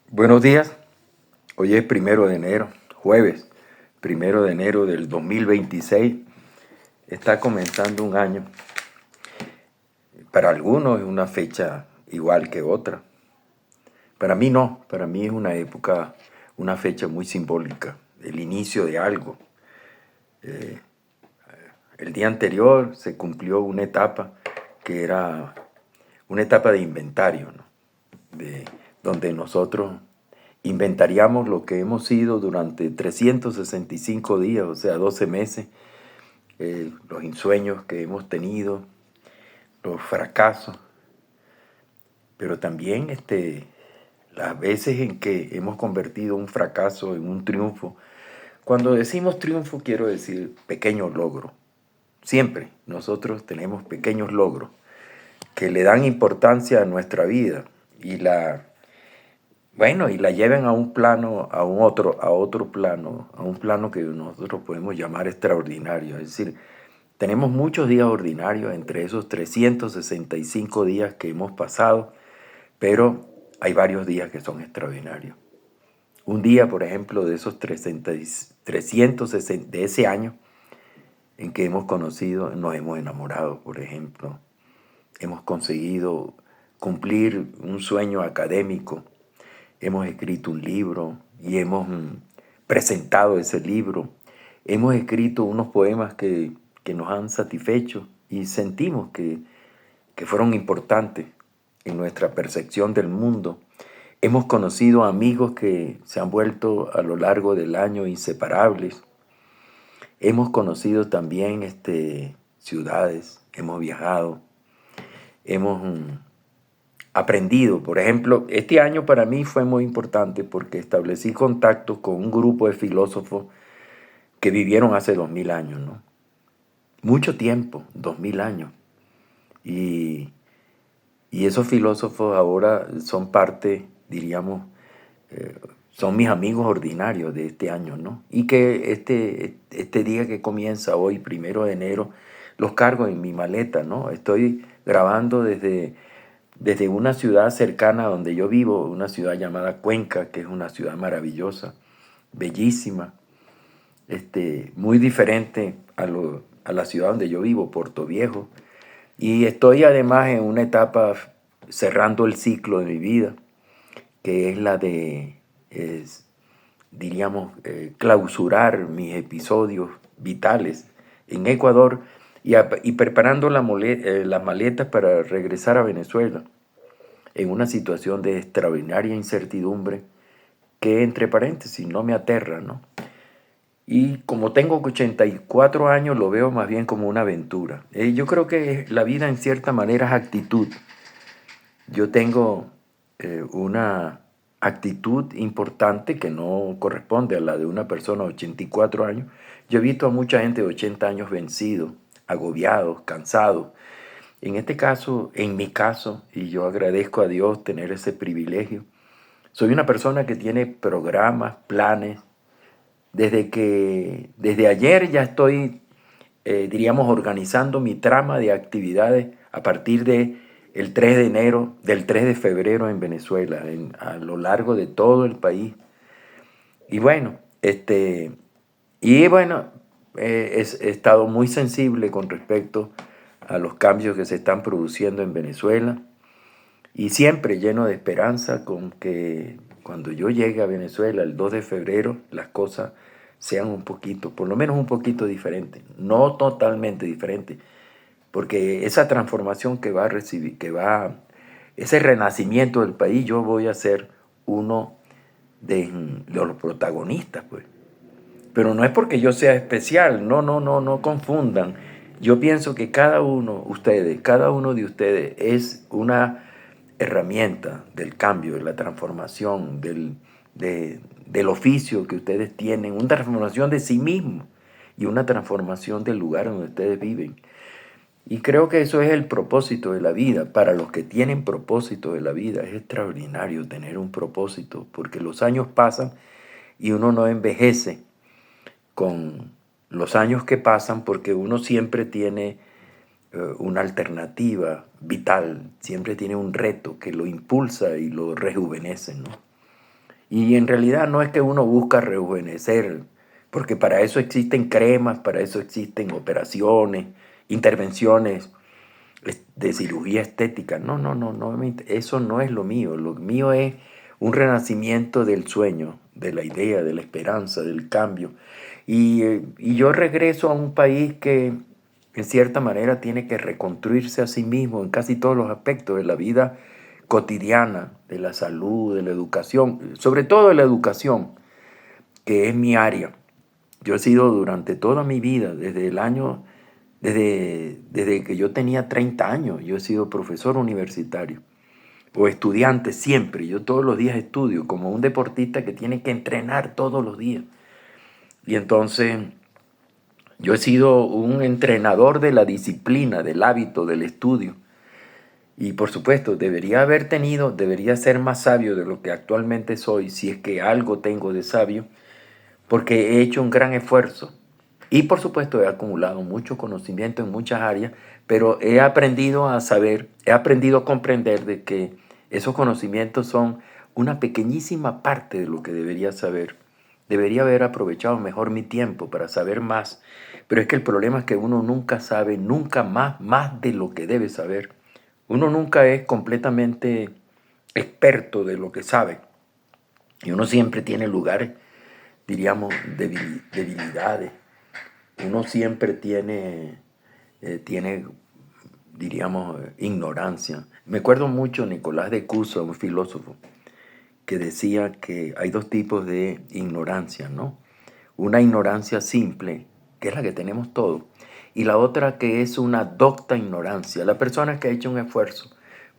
Buenos días, hoy es 1 de enero, jueves 1 de enero del 2026. Está comenzando un año. Para algunos es una fecha igual que otra. Para mí no, para mí es una época, una fecha muy simbólica, el inicio de algo. El día anterior se cumplió una etapa que era una etapa de inventario, ¿no? Donde nosotros inventariamos lo que hemos sido durante 365 días, o sea, 12 meses, los ensueños que hemos tenido, los fracasos, pero también las veces en que hemos convertido un fracaso en un triunfo. Cuando decimos triunfo, quiero decir pequeños logros. Siempre nosotros tenemos pequeños logros que le dan importancia a nuestra vida y la lleven a un plano, a otro plano, a un plano que nosotros podemos llamar extraordinario. Es decir, tenemos muchos días ordinarios entre esos 365 días que hemos pasado, pero hay varios días que son extraordinarios. Un día, por ejemplo, de esos 360 de ese año en que hemos conocido, nos hemos enamorado, por ejemplo. Hemos conseguido cumplir un sueño académico. Hemos escrito un libro y hemos presentado ese libro. Hemos escrito unos poemas que nos han satisfecho y sentimos que fueron importantes en nuestra percepción del mundo. Hemos conocido amigos que se han vuelto a lo largo del año inseparables. Hemos conocido también ciudades, hemos viajado, hemos aprendido. Por ejemplo, este año para mí fue muy importante porque establecí contacto con un grupo de filósofos que vivieron hace 2000 años, ¿no? Mucho tiempo, 2000 años. Y esos filósofos ahora son parte, diríamos, son mis amigos ordinarios de este año, ¿no? Y que este día que comienza hoy, 1 de enero, los cargo en mi maleta, ¿no? Estoy grabando desde una ciudad cercana a donde yo vivo, una ciudad llamada Cuenca, que es una ciudad maravillosa, bellísima, muy diferente a la ciudad donde yo vivo, Puerto Viejo. Y estoy además en una etapa cerrando el ciclo de mi vida, que es la de, diríamos, clausurar mis episodios vitales en Ecuador y preparando las maletas para regresar a Venezuela en una situación de extraordinaria incertidumbre que, entre paréntesis, no me aterra, ¿no? Y como tengo 84 años, lo veo más bien como una aventura. Yo creo que la vida en cierta manera es actitud. Yo tengo una actitud importante que no corresponde a la de una persona de 84 años. Yo he visto a mucha gente de 80 años vencidos, agobiados, cansados. En este caso, en mi caso, y yo agradezco a Dios tener ese privilegio, soy una persona que tiene programas, planes. Desde ayer ya estoy, diríamos, organizando mi trama de actividades a partir del 3 de enero, del 3 de febrero en Venezuela, a lo largo de todo el país. Y bueno, he estado muy sensible con respecto a los cambios que se están produciendo en Venezuela y siempre lleno de esperanza con que cuando yo llegue a Venezuela el 2 de febrero las cosas sean un poquito, por lo menos un poquito diferentes, no totalmente diferentes, porque esa transformación que va a recibir, ese renacimiento del país, yo voy a ser uno de los protagonistas, pues. Pero no es porque yo sea especial, no confundan. Yo pienso que cada uno de ustedes es una herramienta del cambio, de la transformación, del oficio que ustedes tienen, una transformación de sí mismos y una transformación del lugar donde ustedes viven. Y creo que eso es el propósito de la vida. Para los que tienen propósito de la vida, es extraordinario tener un propósito, porque los años pasan y uno no envejece con los años que pasan, porque uno siempre tiene una alternativa vital, siempre tiene un reto que lo impulsa y lo rejuvenece, ¿no? Y en realidad no es que uno busca rejuvenecer, porque para eso existen cremas, para eso existen operaciones, intervenciones de cirugía estética. No, no, no, no, eso no es lo mío. Lo mío es un renacimiento del sueño, de la idea, de la esperanza, del cambio. Y yo regreso a un país que en cierta manera tiene que reconstruirse a sí mismo en casi todos los aspectos de la vida cotidiana, de la salud, de la educación, sobre todo de la educación, que es mi área. Yo he sido durante toda mi vida, desde que yo tenía 30 años, yo he sido profesor universitario o estudiante siempre. Yo todos los días estudio, como un deportista que tiene que entrenar todos los días. Y entonces yo he sido un entrenador de la disciplina, del hábito, del estudio. Y por supuesto, debería ser más sabio de lo que actualmente soy, si es que algo tengo de sabio, porque he hecho un gran esfuerzo. Y por supuesto he acumulado mucho conocimiento en muchas áreas, pero he aprendido a saber, he aprendido a comprender de que esos conocimientos son una pequeñísima parte de lo que debería saber. Debería haber aprovechado mejor mi tiempo para saber más, pero es que el problema es que uno nunca sabe, nunca más de lo que debe saber. Uno nunca es completamente experto de lo que sabe. Y uno siempre tiene lugares, diríamos, debilidades. Uno siempre tiene, diríamos, ignorancia. Me acuerdo mucho de Nicolás de Cusa, un filósofo, que decía que hay dos tipos de ignorancia, ¿no? Una ignorancia simple, que es la que tenemos todos, y la otra que es una docta ignorancia. La persona que ha hecho un esfuerzo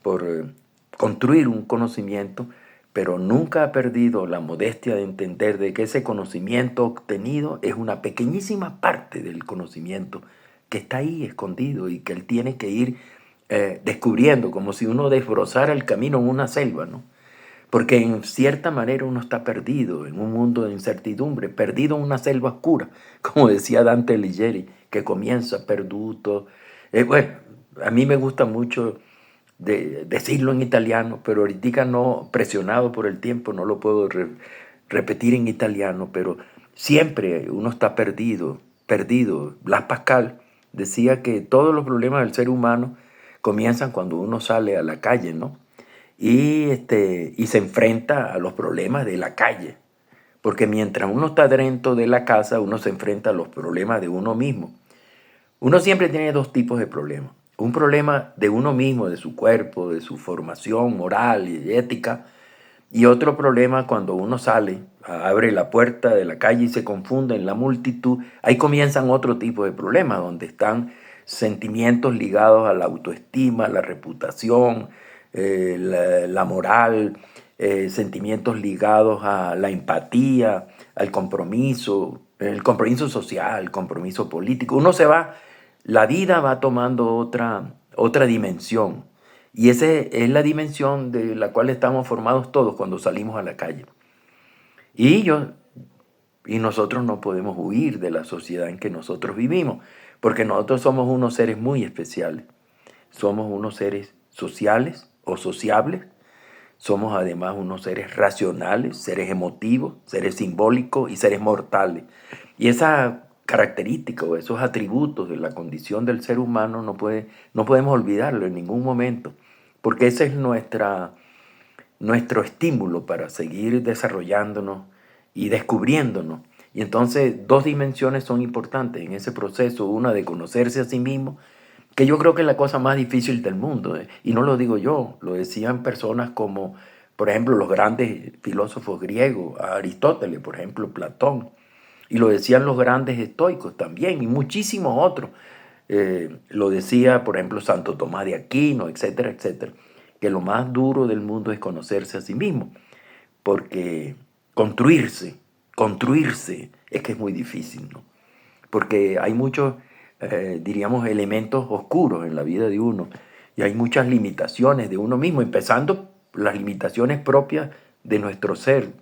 por construir un conocimiento, pero nunca ha perdido la modestia de entender de que ese conocimiento obtenido es una pequeñísima parte del conocimiento que está ahí escondido y que él tiene que ir descubriendo, como si uno desbrozara el camino en una selva, ¿no? Porque en cierta manera uno está perdido en un mundo de incertidumbre, perdido en una selva oscura, como decía Dante Alighieri, que comienza perduto. Bueno, a mí me gusta mucho decirlo en italiano, pero ahorita no, presionado por el tiempo, no lo puedo repetir en italiano, pero siempre uno está perdido, perdido. Blas Pascal decía que todos los problemas del ser humano comienzan cuando uno sale a la calle, ¿no? Y se enfrenta a los problemas de la calle. Porque mientras uno está dentro de la casa, uno se enfrenta a los problemas de uno mismo. Uno siempre tiene dos tipos de problemas. Un problema de uno mismo, de su cuerpo, de su formación moral y ética. Y otro problema cuando uno sale, abre la puerta de la calle y se confunde en la multitud. Ahí comienzan otro tipo de problemas, donde están sentimientos ligados a la autoestima, a la reputación, la moral, sentimientos ligados a la empatía, al compromiso, el compromiso social, el compromiso político. La vida va tomando otra dimensión. Y esa es la dimensión de la cual estamos formados todos cuando salimos a la calle. Y nosotros no podemos huir de la sociedad en que nosotros vivimos, porque nosotros somos unos seres muy especiales. Somos unos seres sociales o sociables. Somos además unos seres racionales, seres emotivos, seres simbólicos y seres mortales. Y esa característica o esos atributos de la condición del ser humano no podemos olvidarlo en ningún momento, porque ese es nuestro estímulo para seguir desarrollándonos y descubriéndonos. Y entonces dos dimensiones son importantes en ese proceso, una de conocerse a sí mismo, que yo creo que es la cosa más difícil del mundo. Y no lo digo yo, lo decían personas como, por ejemplo, los grandes filósofos griegos, Aristóteles, por ejemplo, Platón, y lo decían los grandes estoicos también, y muchísimos otros. Lo decía, por ejemplo, Santo Tomás de Aquino, etcétera, etcétera, que lo más duro del mundo es conocerse a sí mismo, porque construirse es que es muy difícil, ¿no? Porque hay muchos, diríamos, elementos oscuros en la vida de uno, y hay muchas limitaciones de uno mismo, empezando las limitaciones propias de nuestro ser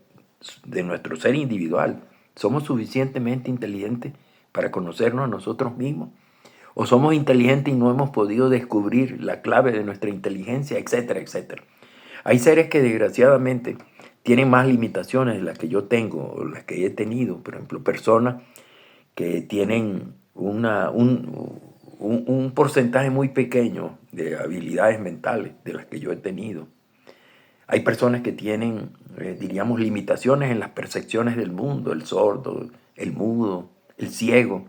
individual. ¿Somos suficientemente inteligentes para conocernos a nosotros mismos? ¿O somos inteligentes y no hemos podido descubrir la clave de nuestra inteligencia, etcétera, etcétera? Hay seres que desgraciadamente tienen más limitaciones de las que yo tengo o las que he tenido. Por ejemplo, personas que tienen un porcentaje muy pequeño de habilidades mentales de las que yo he tenido. Hay personas que tienen, diríamos, limitaciones en las percepciones del mundo, el sordo, el mudo, el ciego.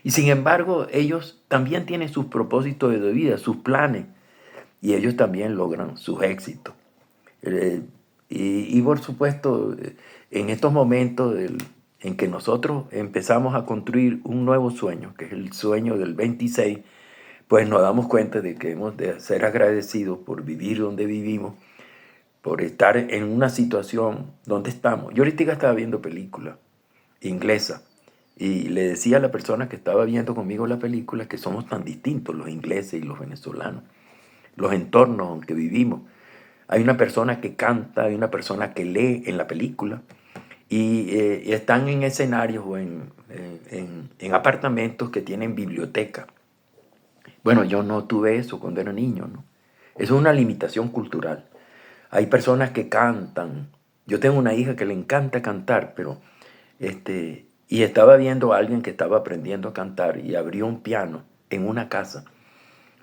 Y sin embargo, ellos también tienen sus propósitos de vida, sus planes, y ellos también logran sus éxitos. Eh, y por supuesto, en estos momentos en que nosotros empezamos a construir un nuevo sueño, que es el sueño del 26, pues nos damos cuenta de que hemos de ser agradecidos por vivir donde vivimos, por estar en una situación donde estamos. Yo ahorita estaba viendo película inglesa y le decía a la persona que estaba viendo conmigo la película que somos tan distintos los ingleses y los venezolanos, los entornos en que vivimos. Hay una persona que canta, hay una persona que lee en la película y están en escenarios o en apartamentos que tienen biblioteca. Bueno, yo no tuve eso cuando era niño, ¿no? Eso es una limitación cultural. Hay personas que cantan. Yo tengo una hija que le encanta cantar, pero y estaba viendo a alguien que estaba aprendiendo a cantar y abrió un piano en una casa.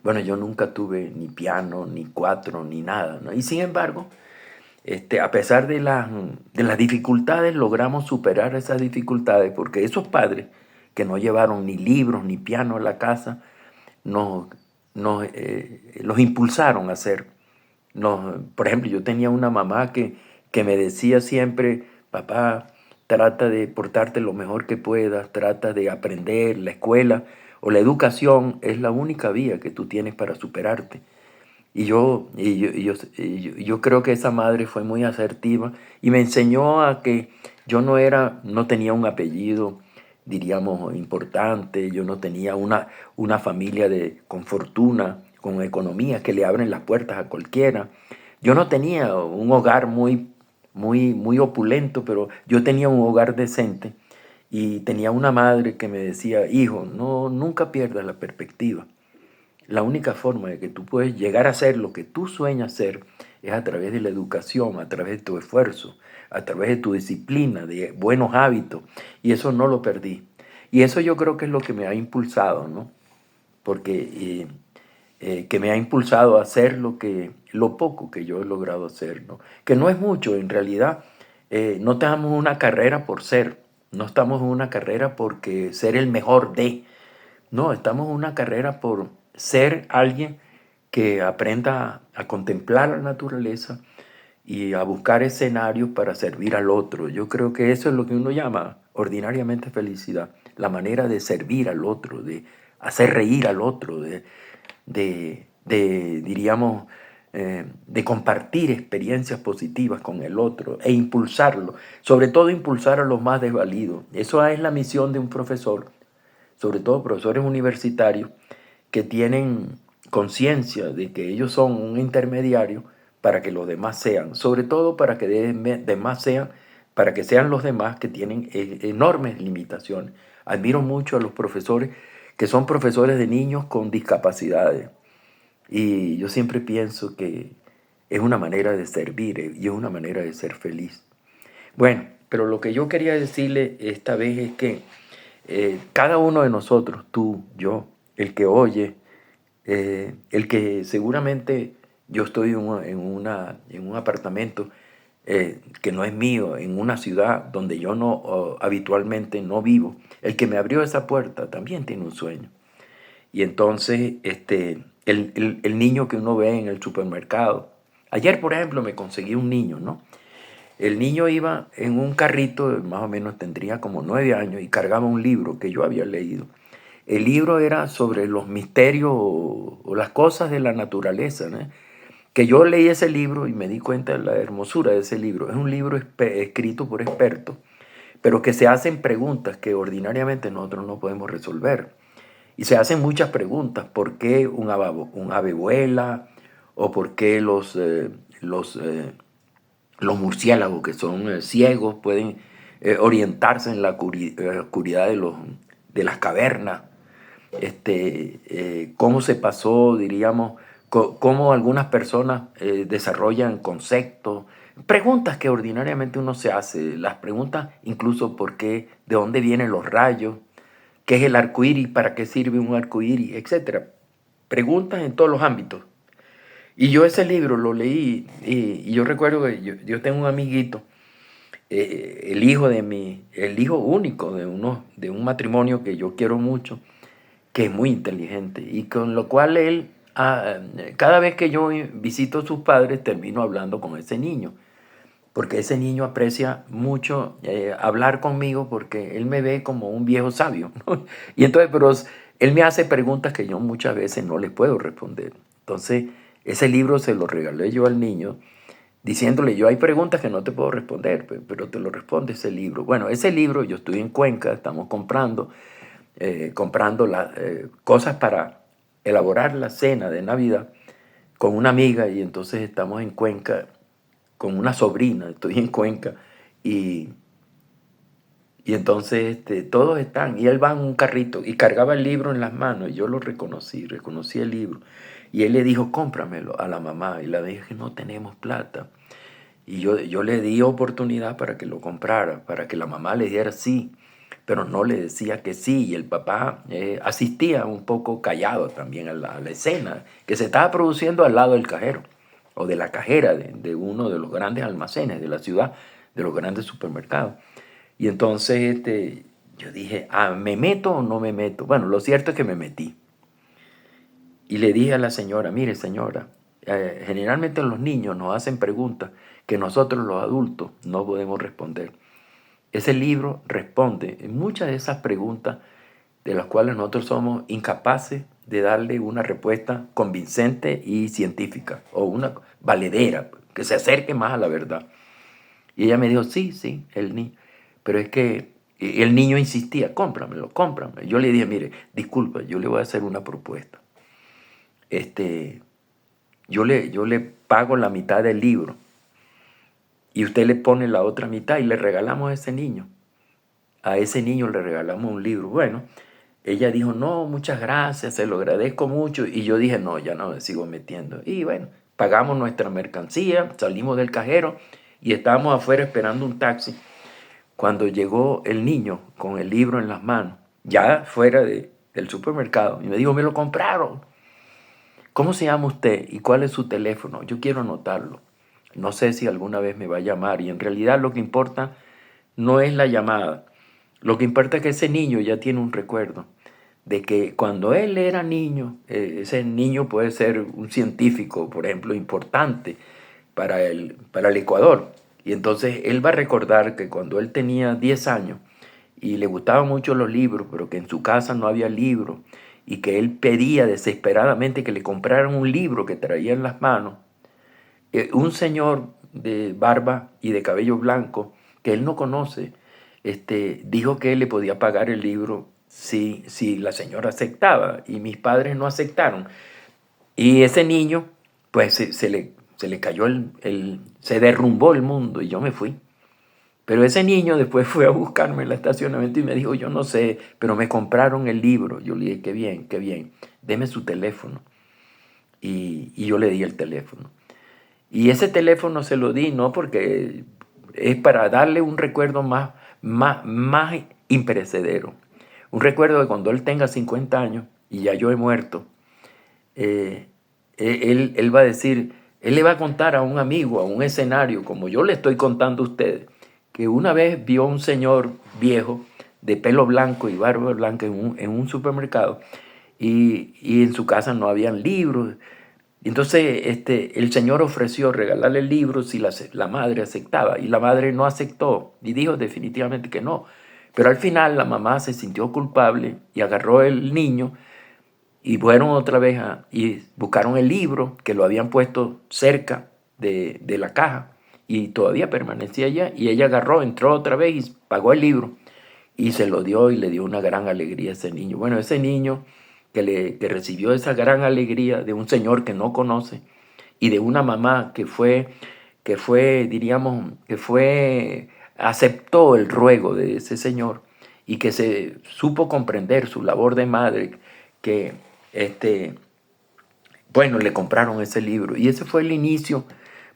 Bueno, yo nunca tuve ni piano, ni cuatro, ni nada, ¿no? Y sin embargo, a pesar de las dificultades, logramos superar esas dificultades porque esos padres que no llevaron ni libros ni piano a la casa, nos, los impulsaron a hacer. Por ejemplo, yo tenía una mamá que me decía siempre, papá, trata de portarte lo mejor que puedas, trata de aprender, la escuela o la educación es la única vía que tú tienes para superarte. Y yo creo que esa madre fue muy asertiva y me enseñó a que yo no tenía un apellido, diríamos, importante, yo no tenía una familia con fortuna, con economía, que le abren las puertas a cualquiera. Yo no tenía un hogar muy opulento, pero yo tenía un hogar decente y tenía una madre que me decía, hijo, no, nunca pierdas la perspectiva. La única forma de que tú puedes llegar a ser lo que tú sueñas ser es a través de la educación, a través de tu esfuerzo, a través de tu disciplina, de buenos hábitos. Y eso no lo perdí. Y eso yo creo que es lo que me ha impulsado, ¿no? Porque que me ha impulsado a hacer lo poco que yo he logrado hacer, ¿no? Que no es mucho, en realidad. No estamos en una carrera por ser, no estamos en una carrera porque ser el mejor de. No, estamos en una carrera por ser alguien que aprenda a contemplar la naturaleza y a buscar escenarios para servir al otro. Yo creo que eso es lo que uno llama ordinariamente felicidad, la manera de servir al otro, de hacer reír al otro, diríamos, de compartir experiencias positivas con el otro e impulsarlo, sobre todo impulsar a los más desvalidos. Eso es la misión de un profesor, sobre todo profesores universitarios, que tienen conciencia de que ellos son un intermediario para que los demás sean, sobre todo para que demás sean, para que sean los demás que tienen enormes limitaciones. Admiro mucho a los profesores que son profesores de niños con discapacidades y yo siempre pienso que es una manera de servir y es una manera de ser feliz. Bueno, pero lo que yo quería decirle esta vez es que cada uno de nosotros, tú, yo, el que oye, el que seguramente yo estoy en un apartamento que no es mío, en una ciudad donde yo habitualmente no vivo, el que me abrió esa puerta también tiene un sueño. Y entonces el niño que uno ve en el supermercado, ayer por ejemplo me conseguí un niño, ¿no? El niño iba en un carrito, más o menos tendría como 9 años, y cargaba un libro que yo había leído. El libro era sobre los misterios o las cosas de la naturaleza, ¿no? Que yo leí ese libro y me di cuenta de la hermosura de ese libro. Es un libro escrito por expertos, pero que se hacen preguntas que ordinariamente nosotros no podemos resolver. Y se hacen muchas preguntas. ¿Por qué un ave vuela? ¿O por qué los murciélagos, que son ciegos, pueden orientarse en la oscuridad de las cavernas? Cómo se pasó, diríamos, cómo algunas personas desarrollan conceptos Preguntas que ordinariamente uno se hace, las preguntas incluso por qué, de dónde vienen los rayos, qué es el arco iris, para qué sirve un arco iris, etc. Preguntas en todos los ámbitos. Y yo ese libro lo leí y yo recuerdo que yo tengo un amiguito, el hijo único de un matrimonio que yo quiero mucho, que es muy inteligente y con lo cual él, cada vez que yo visito a sus padres, termino hablando con ese niño, porque ese niño aprecia mucho hablar conmigo porque él me ve como un viejo sabio, ¿no? Y entonces, pero él me hace preguntas que yo muchas veces no le puedo responder. Entonces, ese libro se lo regalé yo al niño, diciéndole, yo hay preguntas que no te puedo responder, pero te lo responde ese libro. Bueno, ese libro, yo estoy en Cuenca, estamos comprando las cosas para elaborar la cena de Navidad con una amiga y entonces estamos en Cuenca con una sobrina, estoy en Cuenca y, y entonces todos están y él va en un carrito y cargaba el libro en las manos y yo lo reconocí el libro y él le dijo cómpramelo a la mamá y la dije no tenemos plata y yo le di oportunidad para que lo comprara, para que la mamá le dijera sí, pero no le decía que sí. Y el papá asistía un poco callado también a la escena que se estaba produciendo al lado del cajero o de la cajera de uno de los grandes almacenes de la ciudad, de los grandes supermercados. Y entonces yo dije, ¿me meto o no me meto? Bueno, lo cierto es que me metí. Y le dije a la señora, mire señora, generalmente los niños nos hacen preguntas que nosotros los adultos no podemos responder. Ese libro responde en muchas de esas preguntas de las cuales nosotros somos incapaces de darle una respuesta convincente y científica o una valedera que se acerque más a la verdad. Y ella me dijo, sí, el niño. Pero es que el niño insistía, cómpramelo. Yo le dije, mire, disculpa, yo le voy a hacer una propuesta. Yo le pago la mitad del libro y usted le pone la otra mitad y le regalamos a ese niño. A ese niño le regalamos un libro. Bueno, ella dijo, no, muchas gracias, se lo agradezco mucho. Y yo dije, no, ya no me sigo metiendo. Y bueno, pagamos nuestra mercancía, salimos del cajero y estábamos afuera esperando un taxi. Cuando llegó el niño con el libro en las manos, ya fuera del supermercado, y me dijo, me lo compraron. ¿Cómo se llama usted y cuál es su teléfono? Yo quiero anotarlo. No sé si alguna vez me va a llamar y en realidad lo que importa no es la llamada. Lo que importa es que ese niño ya tiene un recuerdo de que cuando él era niño, ese niño puede ser un científico, por ejemplo, importante para el Ecuador. Y entonces él va a recordar que cuando él tenía 10 años y le gustaban mucho los libros, pero que en su casa no había libros, y que él pedía desesperadamente que le compraran un libro que traía en las manos, un señor de barba y de cabello blanco que él no conoce, dijo que él le podía pagar el libro si la señora aceptaba, y mis padres no aceptaron. Y ese niño, pues se le cayó se derrumbó el mundo y yo me fui. Pero ese niño después fue a buscarme en el estacionamiento y me dijo, yo no sé, pero me compraron el libro. Yo le dije, qué bien, deme su teléfono. Y yo le di el teléfono. Y ese teléfono se lo di, no porque es para darle un recuerdo más imperecedero. Un recuerdo de cuando él tenga 50 años y ya yo he muerto, él va a decir, él le va a contar a un amigo, a un escenario, como yo le estoy contando a ustedes, que una vez vio a un señor viejo de pelo blanco y barba blanca en un supermercado y en su casa no habían libros. Entonces el señor ofreció regalarle el libro si la madre aceptaba y la madre no aceptó y dijo definitivamente que no. Pero al final la mamá se sintió culpable y agarró el niño y fueron otra vez y buscaron el libro que lo habían puesto cerca de la caja y todavía permanecía allá. Y ella agarró, entró otra vez y pagó el libro y se lo dio y le dio una gran alegría a ese niño. Bueno, ese niño que recibió esa gran alegría de un señor que no conoce y de una mamá aceptó el ruego de ese señor y que se supo comprender su labor de madre, que bueno, le compraron ese libro y ese fue el inicio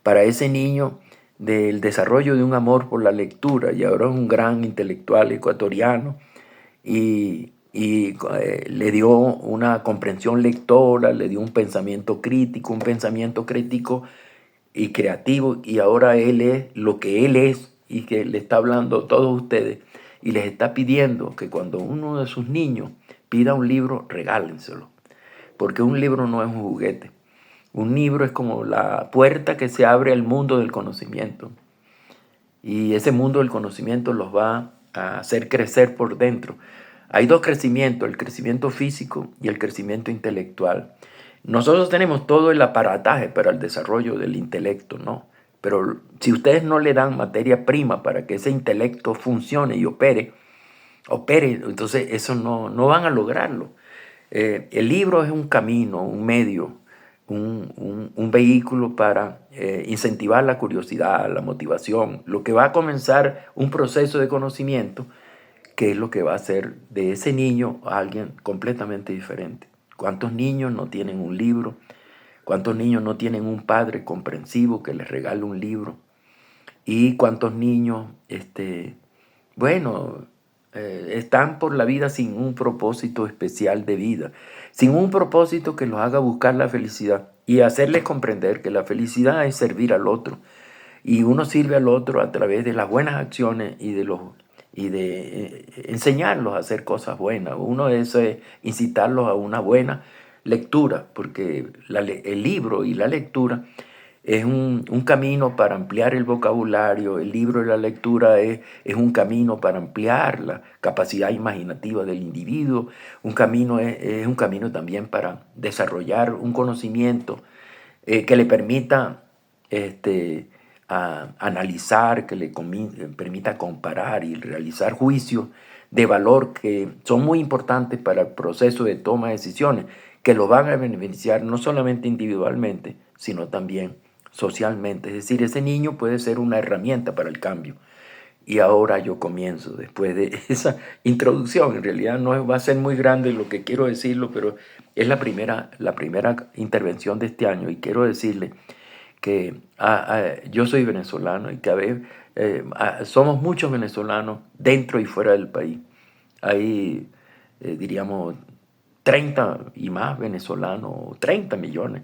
para ese niño del desarrollo de un amor por la lectura, y ahora es un gran intelectual ecuatoriano, y le dio una comprensión lectora, le dio un pensamiento crítico y creativo, y ahora él es lo que él es, y que le está hablando a todos ustedes, y les está pidiendo que cuando uno de sus niños pida un libro, regálenselo, porque un libro no es un juguete. Un libro es como la puerta que se abre al mundo del conocimiento, y ese mundo del conocimiento los va a hacer crecer por dentro. Hay dos crecimientos, el crecimiento físico y el crecimiento intelectual. Nosotros tenemos todo el aparataje para el desarrollo del intelecto, ¿no? Pero si ustedes no le dan materia prima para que ese intelecto funcione y opere, entonces eso no van a lograrlo. El libro es un camino, un medio, un vehículo para incentivar la curiosidad, la motivación, lo que va a comenzar un proceso de conocimiento, que es lo que va a hacer de ese niño a alguien completamente diferente. ¿Cuántos niños no tienen un libro? ¿Cuántos niños no tienen un padre comprensivo que les regale un libro? ¿Y cuántos niños, bueno, están por la vida sin un propósito especial de vida, sin un propósito que los haga buscar la felicidad y hacerles comprender que la felicidad es servir al otro, y uno sirve al otro a través de las buenas acciones y de enseñarlos a hacer cosas buenas? Uno es incitarlos a una buena lectura, porque el libro y la lectura es un camino para ampliar el vocabulario. El libro y la lectura es un camino para ampliar la capacidad imaginativa del individuo. Es un camino también para desarrollar un conocimiento que le permita analizar, que le permita comparar y realizar juicios de valor que son muy importantes para el proceso de toma de decisiones, que lo van a beneficiar no solamente individualmente, sino también socialmente. Es decir, ese niño puede ser una herramienta para el cambio. Y ahora yo comienzo, después de esa introducción. En realidad no va a ser muy grande lo que quiero decirlo, pero es la primera intervención de este año, y quiero decirle que yo soy venezolano, y que a veces somos muchos venezolanos dentro y fuera del país. Hay, diríamos, 30 y más venezolanos, 30 millones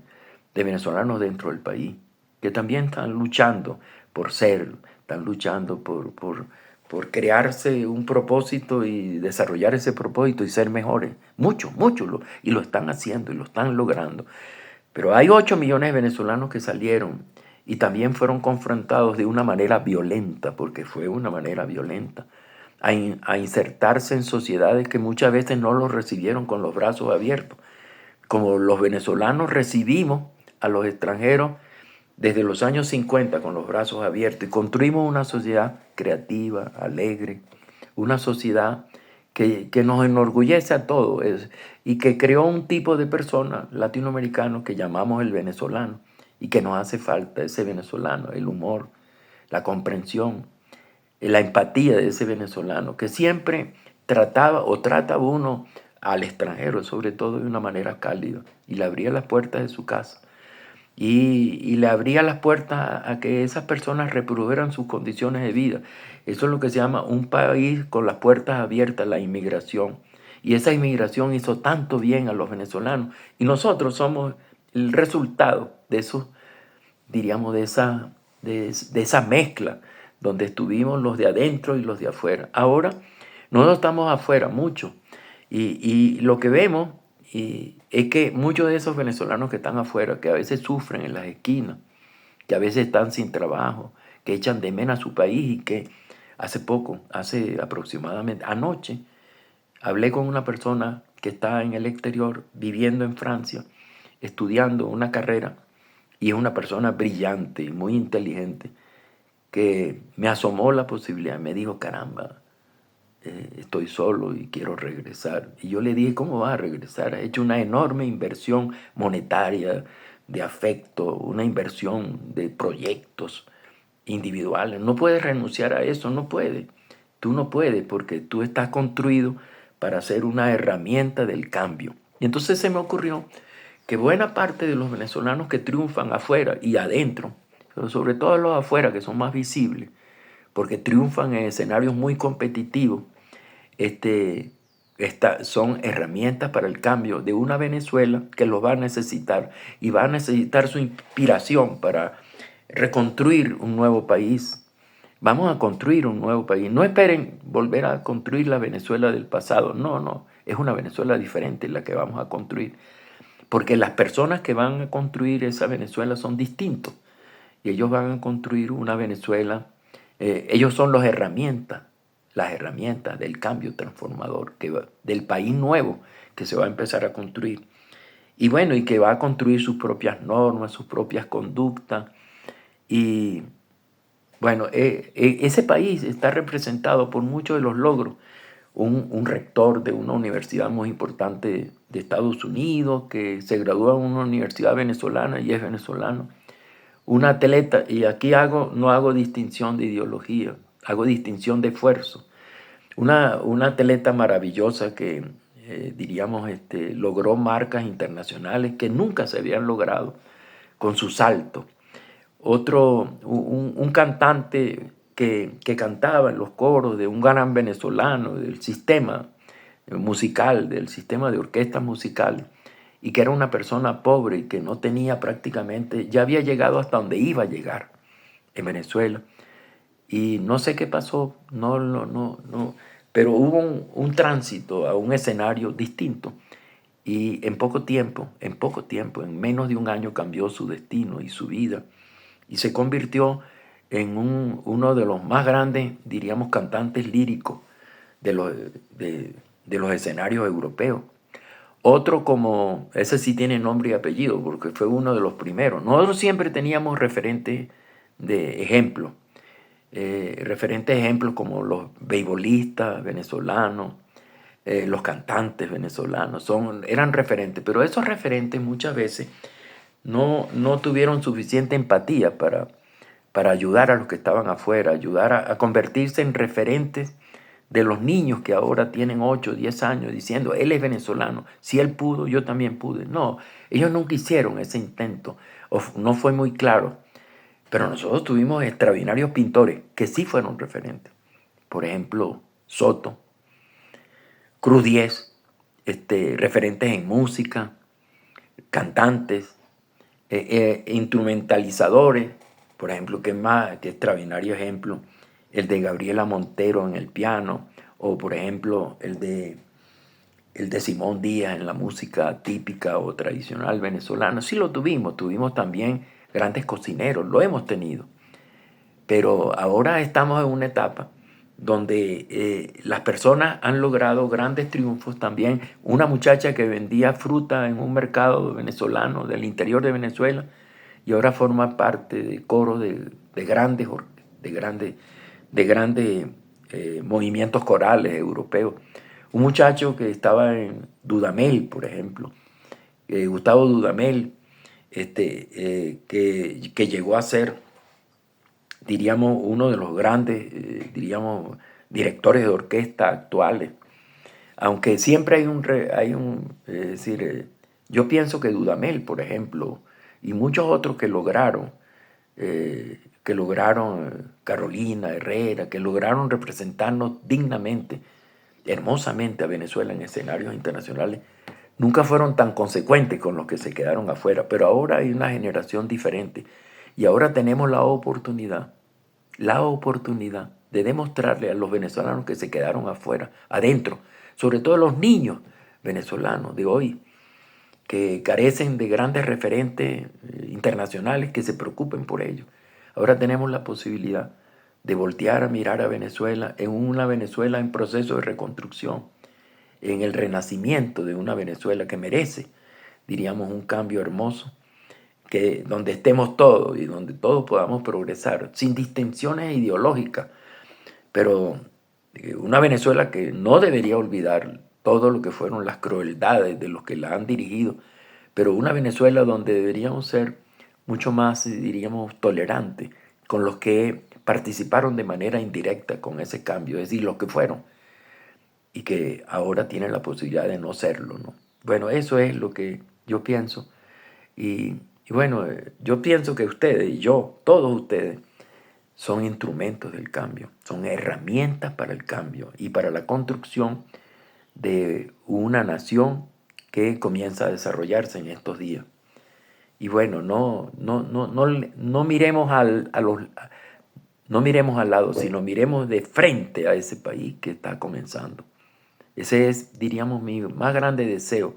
de venezolanos dentro del país, que también están luchando por están luchando por crearse un propósito y desarrollar ese propósito y ser mejores. Muchos, y lo están haciendo y lo están logrando. Pero hay 8 millones de venezolanos que salieron y también fueron confrontados de una manera violenta, porque fue una manera violenta, a insertarse en sociedades que muchas veces no los recibieron con los brazos abiertos, como los venezolanos recibimos a los extranjeros desde los años 50 con los brazos abiertos, y construimos una sociedad creativa, alegre, una sociedad que nos enorgullece a todos, y que creó un tipo de persona latinoamericano que llamamos el venezolano, y que nos hace falta ese venezolano, el humor, la comprensión, la empatía de ese venezolano, que siempre trataba o trata uno al extranjero, sobre todo de una manera cálida, y le abría las puertas de su casa. Y le abría las puertas a que esas personas reprodujeran sus condiciones de vida. Eso es lo que se llama un país con las puertas abiertas, la inmigración. Y esa inmigración hizo tanto bien a los venezolanos. Y nosotros somos el resultado de eso, diríamos, de esa mezcla, donde estuvimos los de adentro y los de afuera. Ahora, nosotros estamos afuera mucho. Y lo que vemos es que muchos de esos venezolanos que están afuera, que a veces sufren en las esquinas, que a veces están sin trabajo, que echan de menos a su país, y que hace aproximadamente anoche, hablé con una persona que está en el exterior, viviendo en Francia, estudiando una carrera, y es una persona brillante y muy inteligente, que me asomó la posibilidad, me dijo: caramba, estoy solo y quiero regresar. Y yo le dije: ¿cómo vas a regresar? Has hecho una enorme inversión monetaria, de afecto, una inversión de proyectos individuales. No puedes renunciar a eso, no puedes. Tú no puedes, porque tú estás construido para ser una herramienta del cambio. Y entonces se me ocurrió que buena parte de los venezolanos que triunfan afuera y adentro, pero sobre todo los afuera, que son más visibles, porque triunfan en escenarios muy competitivos, son herramientas para el cambio de una Venezuela que lo va a necesitar y va a necesitar su inspiración para reconstruir un nuevo país. Vamos a construir un nuevo país. No esperen volver a construir la Venezuela del pasado. No, no. Es una Venezuela diferente la que vamos a construir. Porque las personas que van a construir esa Venezuela son distintos. Y ellos van a construir una Venezuela. Ellos son las herramientas del cambio transformador, del país nuevo que se va a empezar a construir. Y bueno, y que va a construir sus propias normas, sus propias conductas. Y bueno, ese país está representado por muchos de los logros. Un rector de una universidad muy importante de Estados Unidos que se graduó en una universidad venezolana y es venezolano. Un atleta, y aquí no hago distinción de ideología, hago distinción de esfuerzo. Una atleta maravillosa que, diríamos, logró marcas internacionales que nunca se habían logrado con su salto. Un cantante que cantaba en los coros de un gran venezolano, del sistema musical, del sistema de orquesta musical, y que era una persona pobre y que no tenía prácticamente, ya había llegado hasta donde iba a llegar en Venezuela. Y no sé qué pasó, no, pero hubo un tránsito a un escenario distinto. Y en poco tiempo, en menos de un año cambió su destino y su vida. Y se convirtió en uno de los más grandes, diríamos, cantantes líricos de los escenarios europeos. Otro como, ese sí tiene nombre y apellido, porque fue uno de los primeros. Nosotros siempre teníamos referentes de ejemplo, referentes ejemplos como los beisbolistas venezolanos, los cantantes venezolanos, eran referentes, pero esos referentes muchas veces no tuvieron suficiente empatía para ayudar a los que estaban afuera, ayudar a convertirse en referentes de los niños que ahora tienen 8 o 10 años diciendo, él es venezolano, si él pudo, yo también pude. No, ellos nunca hicieron ese intento, o no fue muy claro. Pero nosotros tuvimos extraordinarios pintores que sí fueron referentes. Por ejemplo, Soto, Cruz Diez, referentes en música, cantantes, instrumentalizadores. Por ejemplo, qué extraordinario ejemplo, el de Gabriela Montero en el piano, o por ejemplo, el de Simón Díaz en la música típica o tradicional venezolana. Sí lo tuvimos también grandes cocineros, lo hemos tenido. Pero ahora estamos en una etapa donde las personas han logrado grandes triunfos también. Una muchacha que vendía fruta en un mercado venezolano del interior de Venezuela y ahora forma parte de coros de grandes movimientos corales europeos. Un muchacho que estaba en Dudamel, por ejemplo, Gustavo Dudamel, que llegó a ser, diríamos, uno de los grandes, diríamos, directores de orquesta actuales. Aunque siempre es decir, yo pienso que Dudamel, por ejemplo, y muchos otros que lograron, Carolina Herrera, que lograron representarnos dignamente, hermosamente a Venezuela en escenarios internacionales, nunca fueron tan consecuentes con los que se quedaron afuera, pero ahora hay una generación diferente y ahora tenemos la oportunidad de demostrarle a los venezolanos que se quedaron afuera, adentro, sobre todo los niños venezolanos de hoy, que carecen de grandes referentes internacionales que se preocupen por ellos. Ahora tenemos la posibilidad de voltear a mirar a Venezuela en una Venezuela en proceso de reconstrucción, en el renacimiento de una Venezuela que merece, diríamos, un cambio hermoso, donde estemos todos y donde todos podamos progresar, sin distinciones ideológicas, pero una Venezuela que no debería olvidar todo lo que fueron las crueldades de los que la han dirigido, pero una Venezuela donde deberíamos ser mucho más, diríamos, tolerantes con los que participaron de manera indirecta con ese cambio, es decir, los que fueron, y que ahora tienen la posibilidad de no serlo, ¿no? Bueno, eso es lo que yo pienso. Y Y bueno, yo pienso que ustedes y yo, todos ustedes, son instrumentos del cambio, son herramientas para el cambio y para la construcción de una nación que comienza a desarrollarse en estos días. Y bueno, no miremos no miremos al lado, sino miremos de frente a ese país que está comenzando. Ese es, diríamos, mi más grande deseo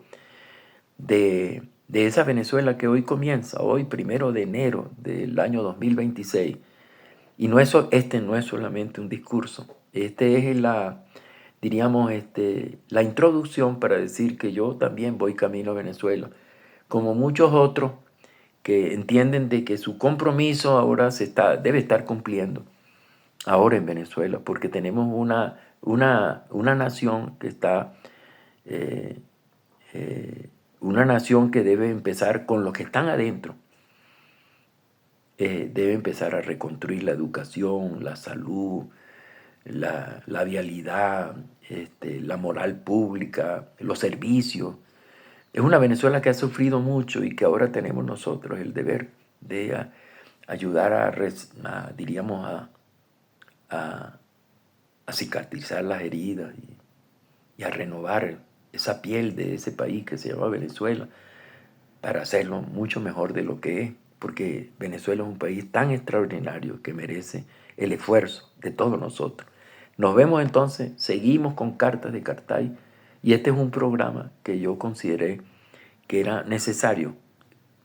de esa Venezuela que hoy comienza, hoy 1 de enero del año 2026. Y este no es solamente un discurso, este es diríamos, la introducción para decir que yo también voy camino a Venezuela, como muchos otros que entienden de que su compromiso ahora debe estar cumpliendo ahora en Venezuela, porque tenemos una nación que está, eh, una nación que debe empezar con los que están adentro, debe empezar a reconstruir la educación, la salud, la vialidad, la moral pública, los servicios. Es una Venezuela que ha sufrido mucho y que ahora tenemos nosotros el deber de ayudar diríamos, a, a cicatrizar las heridas y a renovar esa piel de ese país que se llama Venezuela para hacerlo mucho mejor de lo que es, porque Venezuela es un país tan extraordinario que merece el esfuerzo de todos nosotros. Nos vemos entonces, seguimos con Cartas de Cartay y este es un programa que yo consideré que era necesario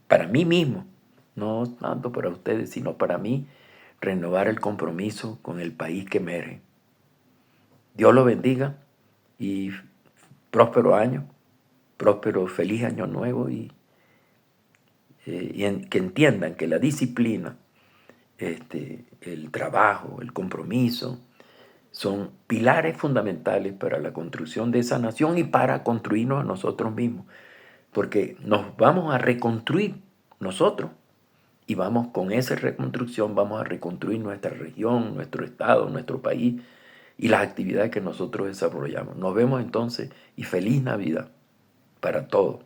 para mí mismo, no tanto para ustedes, sino para mí, renovar el compromiso con el país que emerge. Dios lo bendiga y próspero año, próspero feliz año nuevo y que entiendan que la disciplina, el trabajo, el compromiso, son pilares fundamentales para la construcción de esa nación y para construirnos a nosotros mismos, porque nos vamos a reconstruir nosotros y vamos con esa reconstrucción, vamos a reconstruir nuestra región, nuestro estado, nuestro país y las actividades que nosotros desarrollamos. Nos vemos entonces y feliz Navidad para todos.